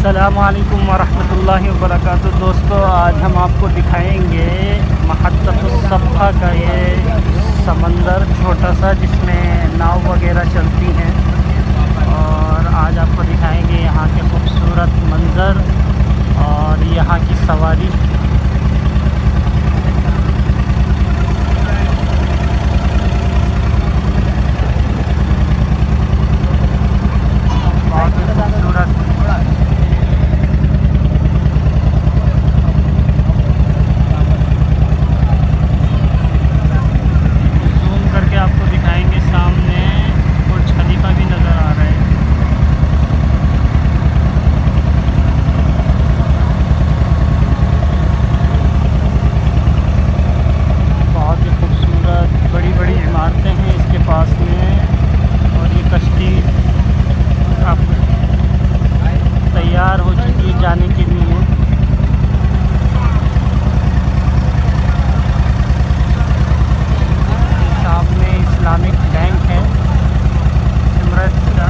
अस्सलामुअलैकुम वरहमतुल्लाहि वबरकातुहू। दोस्तों, आज हम आपको दिखाएंगे महत्ततुस सफ़ा का ये समंदर छोटा सा जिसमें नाव वगैरह चलती हैं। और आज आपको दिखाएंगे यहाँ के खूबसूरत मंज़र और यहाँ की सवारी। तैयार हो चुकी है जाने के लिए। सामने इस्लामिक बैंक है इमरत का।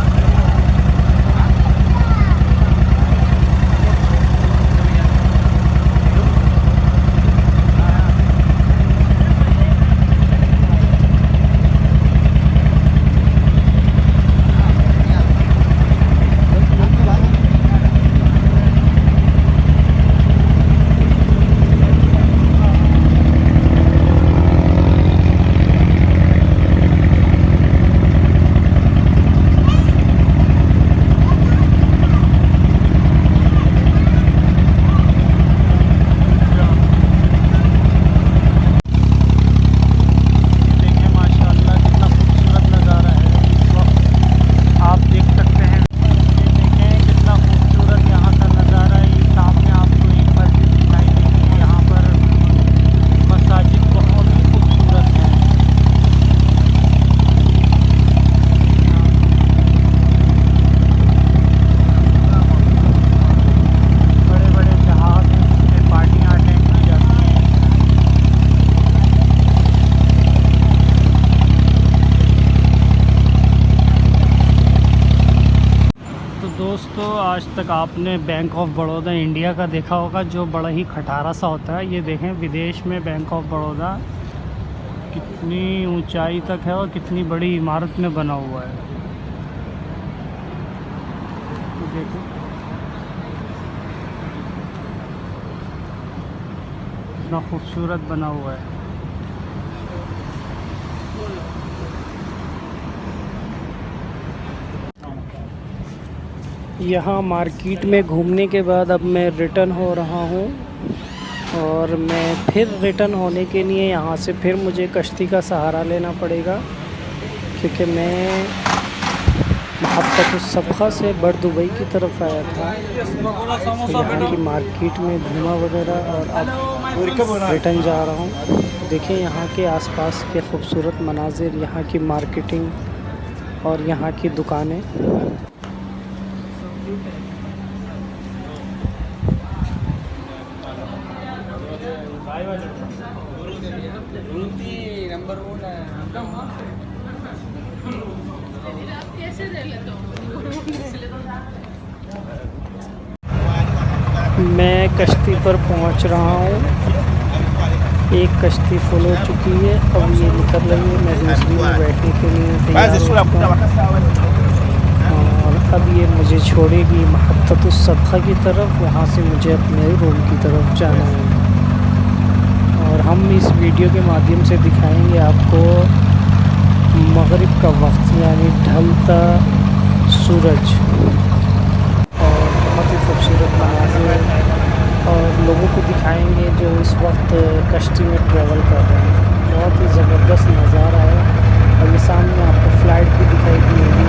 दोस्तों, आज तक आपने बैंक ऑफ बड़ौदा इंडिया का देखा होगा जो बड़ा ही खटारा सा होता है। ये देखें, विदेश में बैंक ऑफ बड़ौदा कितनी ऊंचाई तक है और कितनी बड़ी इमारत में बना हुआ है। तो देखो, कितना खूबसूरत बना हुआ है। यहाँ मार्केट में घूमने के बाद अब मैं रिटर्न हो रहा हूँ और मैं फिर रिटर्न होने के लिए यहाँ से फिर मुझे कश्ती का सहारा लेना पड़ेगा, क्योंकि मैं महत्ततुस सफ़ा से बड़ दुबई की तरफ आया था। तो यहाँ की मार्केट में घूमा वगैरह और अब रिटर्न जा रहा हूँ। देखें यहाँ के आसपास के खूबसूरत मनाजिर, यहाँ की मार्केटिंग और यहाँ की दुकानें। मैं कश्ती पर पहुंच रहा हूं। एक कश्ती फुल हो चुकी है, अब ये निकल रही है। मैं दूसरी में बैठने के लिए तैयार और अब ये मुझे छोड़ेगी महत्ततुस सफ़ा की तरफ। वहाँ से मुझे अपने रूम की तरफ जाना है और हम इस वीडियो के माध्यम से दिखाएंगे आपको मगरिब का वक्त, यानी ढलता सूरज, और बहुत ही खूबसूरत मनाज़िर और लोगों को दिखाएंगे जो इस वक्त कश्ती में ट्रैवल कर रहे हैं। बहुत ही ज़बरदस्त नज़ारा है और ये सामने आपको फ़्लाइट भी दिखाई देगी।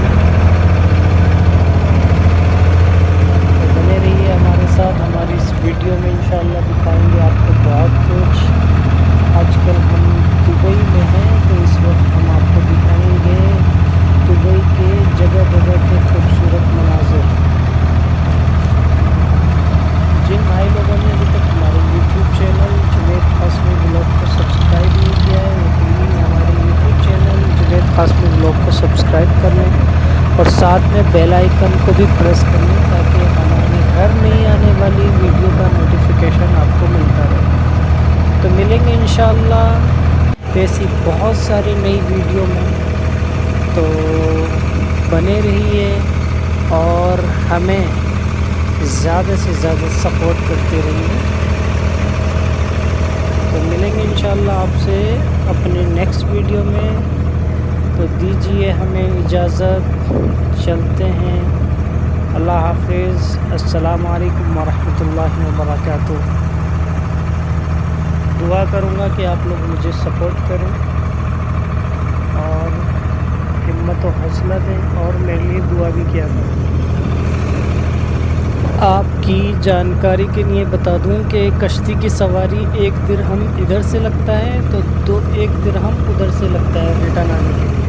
तो बने रहिए हमारे साथ, हमारी इस वीडियो में इंशाअल्लाह दिखाएंगे आपको बहुत कुछ। आजकल हम दुबई में हैं, तो इस वक्त हम आपको दिखाएंगे दुबई के जगह जगह के खूबसूरत मनाज़िर। जिन भाई लोगों ने अभी तक हमारे YouTube channel Junaid Qasmi blog को सब्सक्राइब नहीं किया है, वो प्लीज़ हमारे YouTube channel Junaid Qasmi blog को सब्सक्राइब कर लें और साथ में बेल आइकन को भी प्रेस कर लें, ताकि हमारी हर इंशाअल्लाह ऐसी बहुत सारी नई वीडियो में। तो बने रहिए और हमें ज़्यादा से ज़्यादा सपोर्ट करते रहिए। तो मिलेंगे इंशाअल्लाह आपसे अपने नेक्स्ट वीडियो में। तो दीजिए हमें इजाज़त, चलते हैं। अल्लाह हाफ़िज़। अस्सलामु अलैकुम वरहमतुल्लाहि वबरकातुहू। दुआ करूँगा कि आप लोग मुझे सपोर्ट करें और हिम्मत और हौसला दें और मेरे लिए दुआ भी किया करें। आपकी जानकारी के लिए बता दूं कि कश्ती की सवारी 1 दिरहम इधर से लगता है तो 1 दिरहम उधर से लगता है रिटर्न आने के लिए।